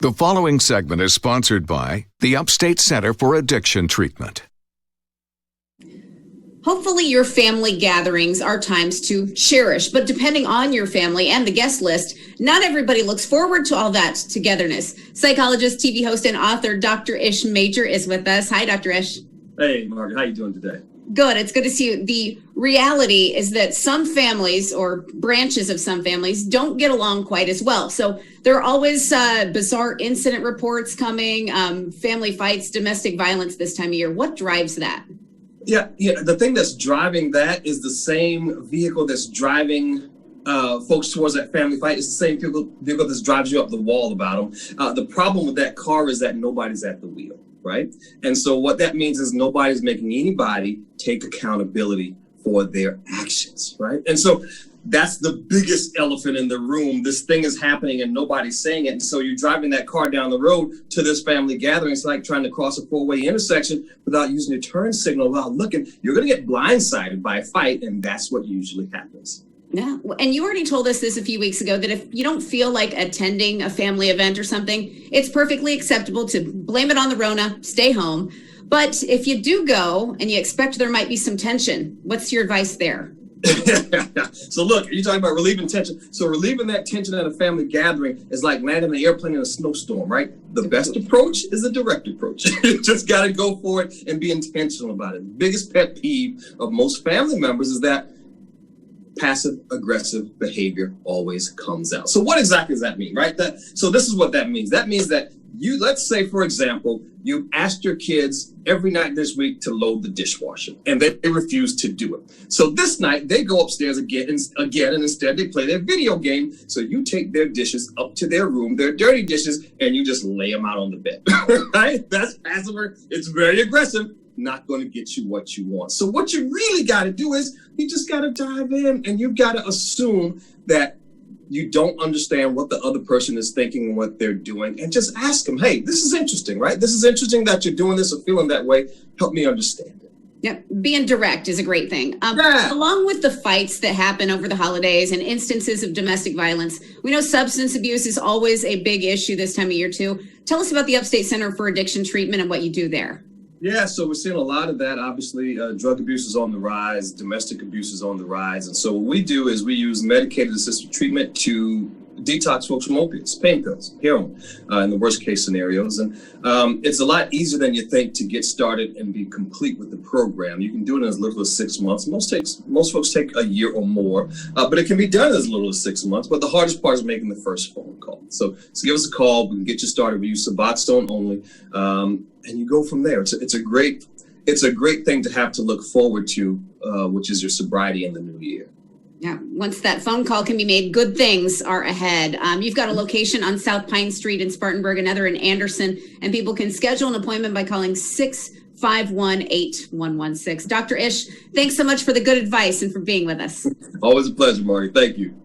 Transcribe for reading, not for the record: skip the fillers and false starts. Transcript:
The following segment is sponsored by the Upstate Center-for-Addiction-Treatment. Hopefully your family gatherings are times to cherish, but depending on your family and the guest list, not everybody looks forward to all that togetherness. Psychologist, TV host, and author Dr. Ish Major is with us. Hi, Dr. Ish. Hey, Margaret. How you doing today? Good. It's good to see you. The reality is that some families or branches of some families don't get along quite as well. So there are always bizarre incident reports coming, family fights, domestic violence this time of year. What drives that? Yeah. The thing that's driving that is the same vehicle that's driving folks towards that family fight. It's the same vehicle that drives you up the wall about them. The problem with that car is that nobody's at the wheel, right? And so what that means is nobody's making anybody take accountability for their actions, right? And so that's the biggest elephant in the room. This thing is happening and nobody's saying it. And so you're driving that car down the road to this family gathering. It's like trying to cross a four-way intersection without using your turn signal, without looking. You're going to get blindsided by a fight, and that's what usually happens. Yeah. And you already told us this a few weeks ago, that if you don't feel like attending a family event or something, it's perfectly acceptable to blame it on the Rona, stay home. But if you do go and you expect there might be some tension, what's your advice there? So look, you're talking about relieving tension. So relieving that tension at a family gathering is like landing an airplane in a snowstorm, right? The best approach is a direct approach. You just got to go for it and be intentional about it. The biggest pet peeve of most family members is that passive aggressive behavior always comes out. So what exactly does that mean, right? So this is what that means. That means that let's say, for example, you asked your kids every night this week to load the dishwasher, and they refuse to do it. So this night they go upstairs again, and instead they play their video game. So you take their dishes up to their room, their dirty dishes, and you just lay them out on the bed, right? That's passive. It's very aggressive. Not going to get you what you want. So what you really got to do is you just got to dive in, and you've got to assume that you don't understand what the other person is thinking and what they're doing, and just ask them, hey, this is interesting, right? This is interesting that you're doing this or feeling that way. Help me understand it. Yeah, being direct is a great thing. Along with the fights that happen over the holidays and instances of domestic violence, we know substance abuse is always a big issue this time of year too. Tell us about the Upstate Center for Addiction-Treatment and what you do there. Yeah, so we're seeing a lot of that. Obviously, drug abuse is on the rise, domestic abuse is on the rise. And so what we do is we use medicated assisted treatment to detox folks from opiates, pain pills, heroin, in the worst case scenarios. And it's a lot easier than you think to get started and be complete with the program. You can do it in as little as 6 months. Most folks take a year or more, but it can be done as little as 6 months. But the hardest part is making the first phone call. So give us a call. We can get you started. We use Suboxone only. And you go from there. It's a great thing to have to look forward to, which is your sobriety in the new year. Yeah, once that phone call can be made, good things are ahead. You've got a location on South Pine Street in Spartanburg, another in Anderson, and people can schedule an appointment by calling 651-8116. Dr. Ish, thanks so much for the good advice and for being with us. Always a pleasure, Marty. Thank you.